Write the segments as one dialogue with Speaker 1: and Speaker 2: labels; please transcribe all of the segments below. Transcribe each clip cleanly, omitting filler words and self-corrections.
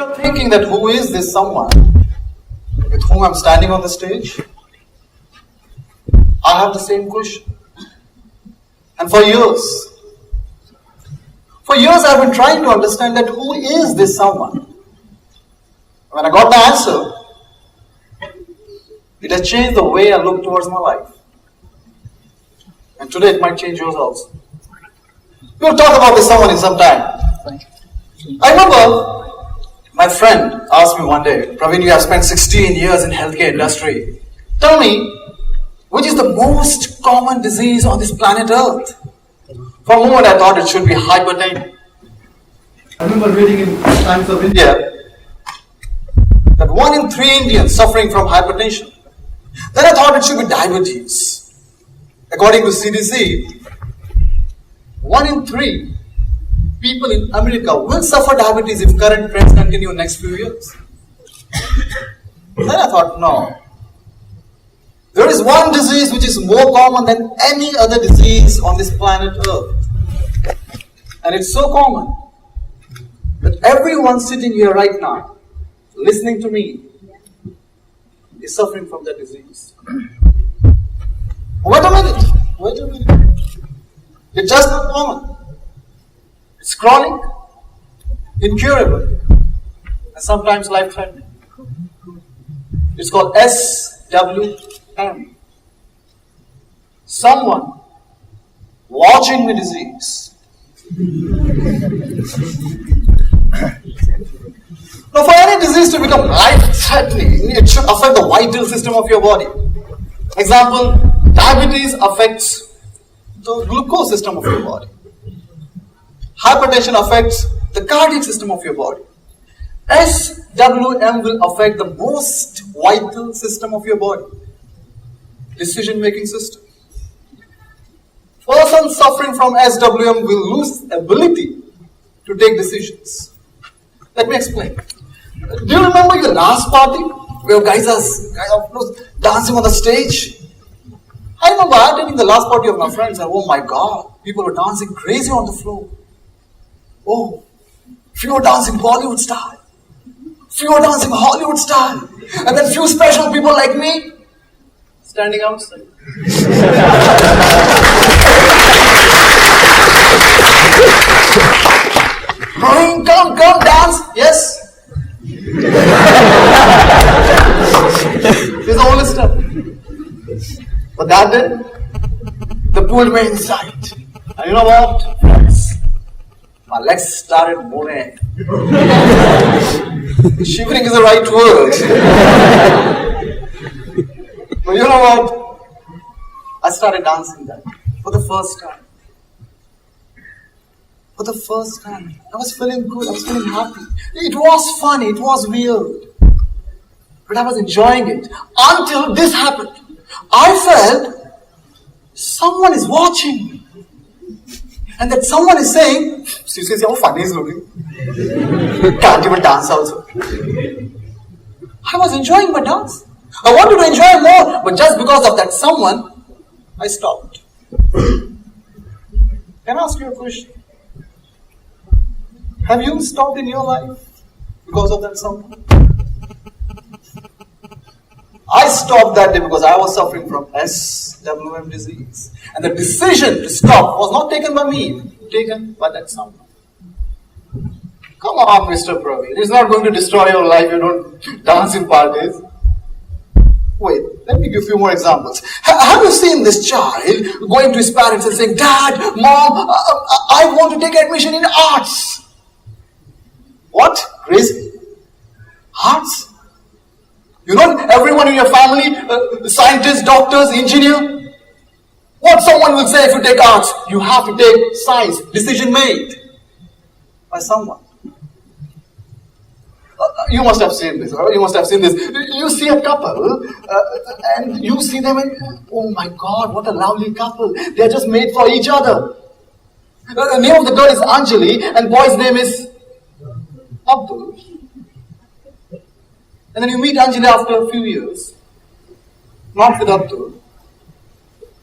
Speaker 1: you're thinking that who is this someone with whom I'm standing on the stage, I have the same question. And for years I've been trying to understand that who is this someone. When I got the answer, it has changed the way I look towards my life. And today it might change yours also. We'll talk about this someone in some time. I remember my friend asked me one day, Praveen, you have spent 16 years in healthcare industry. Tell me, which is the most common disease on this planet Earth? For a moment I thought it should be hypertension. I remember reading in Times of India that 1 in 3 Indians suffering from hypertension. Then I thought it should be diabetes. According to CDC, 1 in 3 people in America will suffer diabetes if current trends continue next few years. Then I thought, no. There is one disease which is more common than any other disease on this planet Earth. And it's so common that everyone sitting here right now, listening to me, is suffering from that disease. Wait a minute. It's just not common. It's chronic, incurable, and sometimes life-threatening. It's called SWM. Someone watching the disease. Now, for any disease to become life-threatening, it should affect the vital system of your body. Example, diabetes affects the glucose system of your body. Hypertension affects the cardiac system of your body. SWM will affect the most vital system of your body, decision-making system. Person suffering from SWM will lose ability to take decisions. Let me explain. Do you remember your last party where guys are dancing on the stage? I remember attending the last party of my friends and oh my God, people were dancing crazy on the floor. Oh, few were dancing Bollywood style, few were dancing Hollywood style, and then few special people like me standing outside. Come, dance. Yes. It's the only step. But that day, they pulled me inside. And you know what, friends? My legs started moving. Shivering is the right word. But you know what? I started dancing that for the first time. For the first time. I was feeling good. I was feeling happy. It was funny. It was weird. But I was enjoying it. Until this happened. I felt someone is watching me. And that someone is saying, see how funny he's looking. Can't even dance also. I was enjoying my dance. I wanted to enjoy more. But just because of that someone, I stopped. Can I ask you a question? Have you stopped in your life because of that someone? I stopped that day because I was suffering from SWM disease. And the decision to stop was not taken by me, taken by that someone. Come on, Mr. Praveen. It's not going to destroy your life if you don't dance in parties. Wait, let me give you more examples. Have you seen this child going to his parents and saying, Dad, Mom, I want to take admission in arts? What? Crazy? Arts? You know, everyone in your family, scientists, doctors, engineer. What someone will say if you take arts? You have to take science, decision made by someone. You must have seen this, or you must have seen this. You see a couple, and you see them and, oh my God, what a lovely couple. They're just made for each other. The name of the girl is Anjali, and boy's name is Abdul. And then you meet Anjali after a few years, not with Abdul.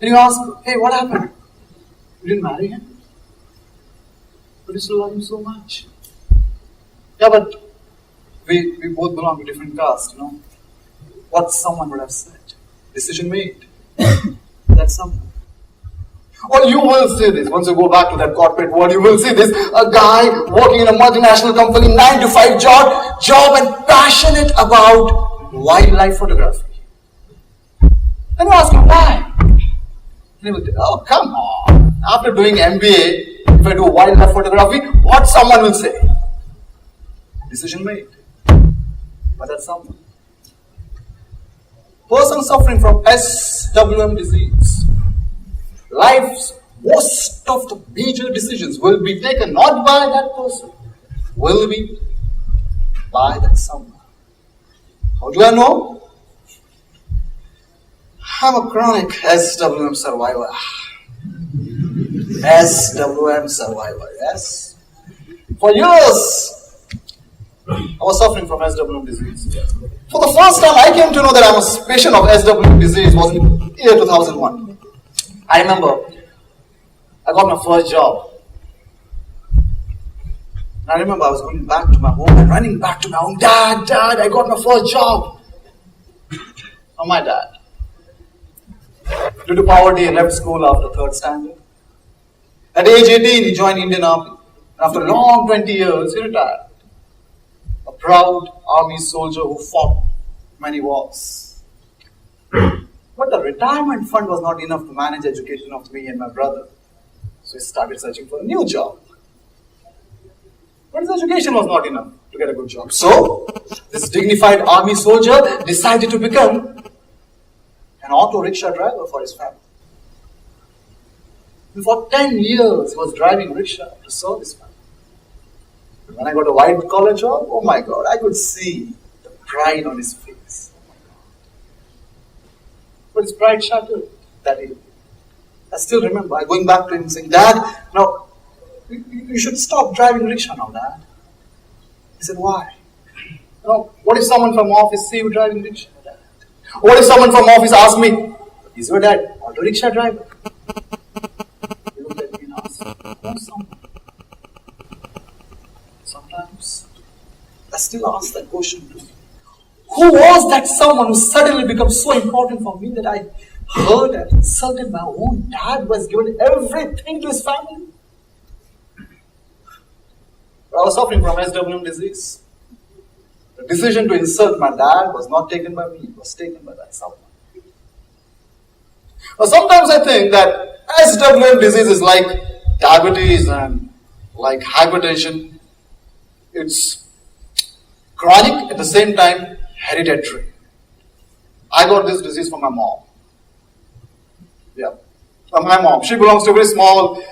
Speaker 1: And you ask, hey, what happened? You didn't marry him? But you still love him so much. Yeah, but We both belong to different castes, What someone would have said. Decision made. That's someone. Or you will see this, once you go back to that corporate world, you will see this, a guy working in a multinational company, 9 to 5 job and passionate about wildlife photography. And you ask him why? And he will say, oh come on, after doing MBA, if I do wildlife photography, what someone will say? Decision made. But that's someone. Person suffering from SWM disease. Life's most of the major decisions will be taken not by that person, will be by that someone. How do I know? I'm a chronic SWM survivor. SWM survivor, yes. For years, I was suffering from SWM disease. For the first time I came to know that I was a patient of SWM disease was in year 2001. I remember I got my first job. And I remember I was going back to my home and running back to my home. Dad, I got my first job. Oh, my dad. Due to poverty, he left school after 3rd standard. At age 18, he joined Indian Army. And after a long 20 years, he retired. A proud army soldier who fought many wars. But the retirement fund was not enough to manage education of me and my brother. So he started searching for a new job. But his education was not enough to get a good job. So, this dignified army soldier decided to become an auto rickshaw driver for his family. And for 10 years, he was driving rickshaw to serve his family. When I got a white collar job, oh my God, I could see the pride on his face. But his pride shattered that evening. I still remember going back to him saying, Dad, now you should stop driving rickshaw now, Dad. He said, why? What if someone from office see you driving rickshaw, Dad? What if someone from office asks me, is your dad auto rickshaw driver? He looked at me and asked, who's someone? Sometimes I still ask that question too. Who was that someone who suddenly became so important for me that I hurt and insulted my own dad who has given everything to his family? But I was suffering from SWM disease. The decision to insult my dad was not taken by me, it was taken by that someone. Now sometimes I think that SWM disease is like diabetes and like hypertension. It's chronic, at the same time hereditary. I got this disease from my mom. Yeah, from my mom. She belongs to a very small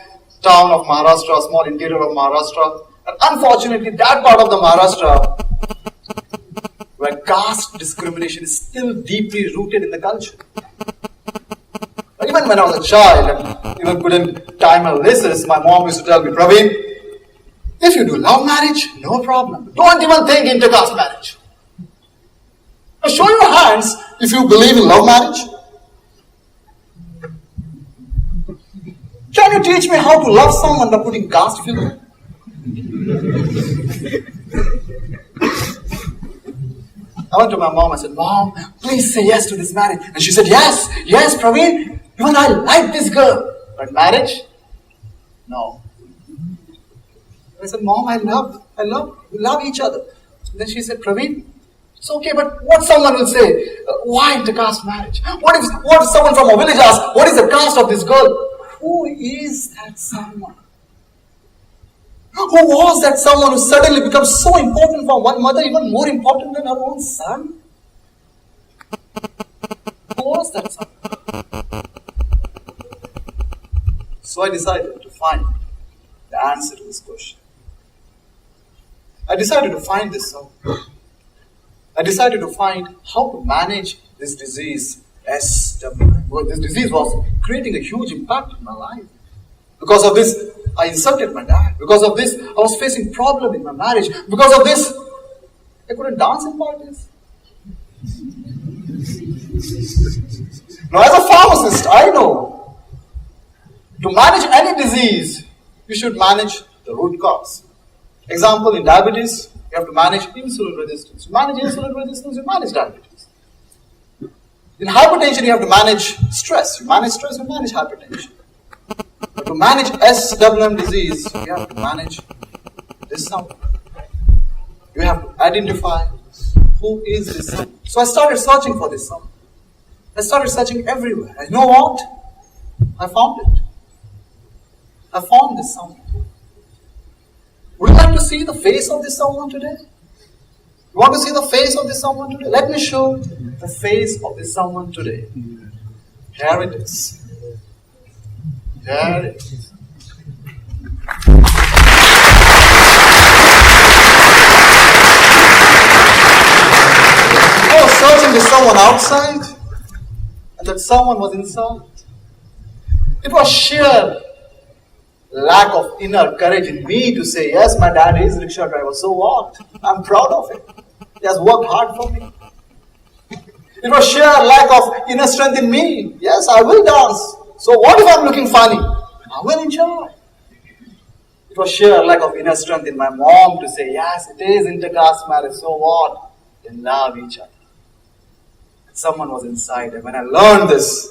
Speaker 1: town of Maharashtra, small interior of Maharashtra. And unfortunately, that part of the Maharashtra where caste discrimination is still deeply rooted in the culture. Even when I was a child and even couldn't tie my laces, my mom used to tell me, Praveen, if you do love marriage, no problem. Don't even think intercaste marriage. Now show your hands if you believe in love marriage. Can you teach me how to love someone by putting caste filter? I went to my mom, I said, Mom, please say yes to this marriage. And she said, yes, Praveen, even I like this girl. But marriage? No. I said, Mom, we love each other. And then she said, Praveen, it's okay, but what someone will say? Why intercaste marriage? What if someone from a village asks, what is the caste of this girl? Who is that someone? Who was that someone who suddenly becomes so important for one mother, even more important than her own son? Who was that someone? So I decided to find the answer to this question. I decided to find this out. I decided to find how to manage this disease, SWM. Well, this disease was creating a huge impact in my life. Because of this, I insulted my dad. Because of this, I was facing problems in my marriage. Because of this, I couldn't dance in parties. Now, as a pharmacist, I know to manage any disease, you should manage the root cause. Example, in diabetes, You have to manage insulin resistance. You manage insulin resistance, you manage diabetes. In hypertension, you have to manage stress. You manage stress, you manage hypertension. But to manage SWM disease, you have to manage this someone. You have to identify who is this someone. So I started searching for this someone. I started searching everywhere. And you know what? I found it. I found this someone. Would you like to see the face of this someone today? You want to see the face of this someone today? Let me show the face of this someone today. Here it is. Here it is. I was searching for someone outside, and that someone was inside. It was sheer lack of inner courage in me to say, yes, my dad is a rickshaw driver, so what? I'm proud of it. He has worked hard for me. It was sheer lack of inner strength in me. Yes, I will dance. So what if I'm looking funny? I will enjoy. It was sheer lack of inner strength in my mom to say, yes, it is intercaste marriage, so what? They love each other. Someone was inside, and when I learned this,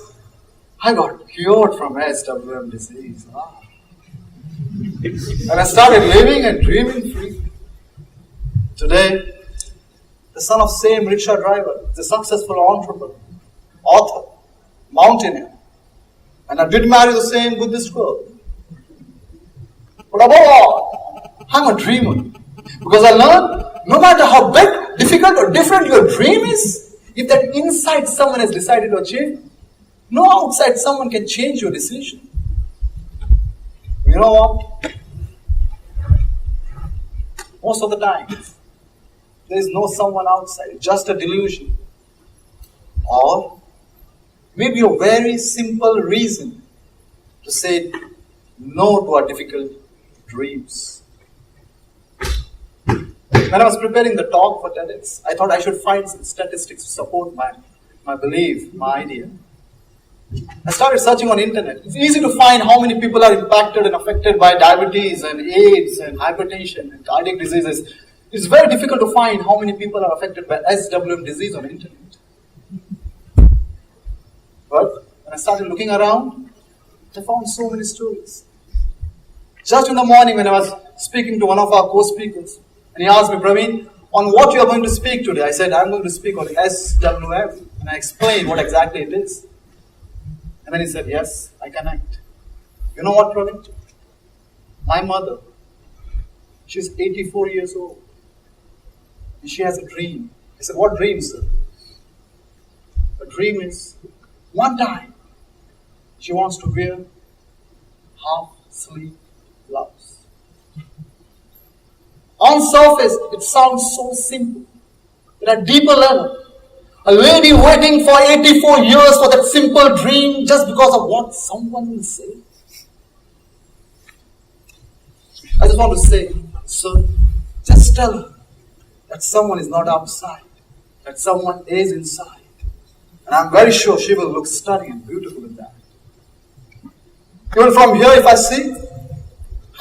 Speaker 1: I got cured from SWM disease. And I started living and dreaming free. Today, the son of same rickshaw driver, the successful entrepreneur, author, mountaineer, and I did marry the same Buddhist girl. But above all, I'm a dreamer. Because I learned, no matter how big, difficult or different your dream is, if that inside someone has decided to achieve, no outside someone can change your decision. You know what? Most of the time, there is no someone outside, just a delusion. Or maybe a very simple reason to say no to our difficult dreams. When I was preparing the talk for TEDx, I thought I should find some statistics to support my belief, my idea. I started searching on internet. It's easy to find how many people are impacted and affected by diabetes and AIDS and hypertension and cardiac diseases. It's very difficult to find how many people are affected by SWM disease on internet. But when I started looking around, I found so many stories. Just in the morning when I was speaking to one of our co-speakers, and he asked me, Praveen, on what you are going to speak today? I said, I'm going to speak on SWM. And I explained what exactly it is. And then he said, yes, I connect. You know what, Praveen? My mother, she's 84 years old. And she has a dream. I said, what dream, sir? Her dream is, one time, she wants to wear half-sleeve gloves. On surface, it sounds so simple. But at deeper level, a lady waiting for 84 years for that simple dream just because of what someone will say. I just want to say, sir, just tell her that someone is not outside, that someone is inside. And I'm very sure she will look stunning and beautiful in that. Even from here, if I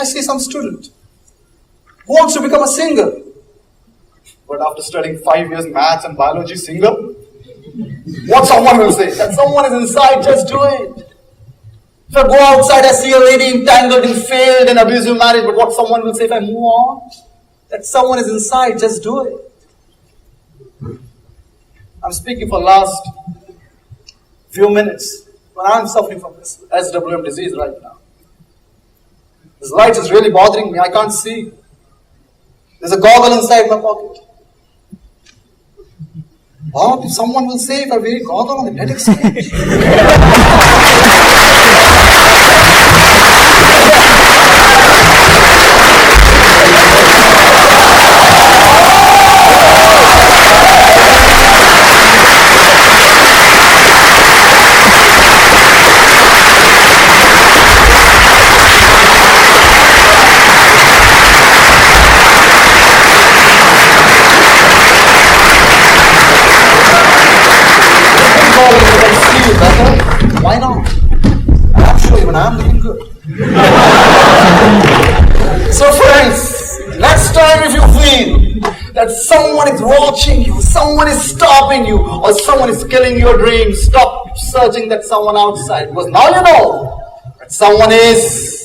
Speaker 1: see some student who wants to become a singer. But after studying 5 years maths and biology, singer? What someone will say? That someone is inside, just do it. If I go outside, I see a lady entangled in failed and abusive marriage, but what someone will say if I move on? That someone is inside, just do it. I'm speaking for last few minutes, but I'm suffering from this SWM disease right now. This light is really bothering me, I can't see. There's a goggle inside my pocket. What if someone will say if I wear a goggle on the TEDx stage? Why not? I'm sure even I'm looking good. So friends, next time if you feel that someone is watching you, someone is stopping you, or someone is killing your dreams. Stop searching that someone outside, because now you know that someone is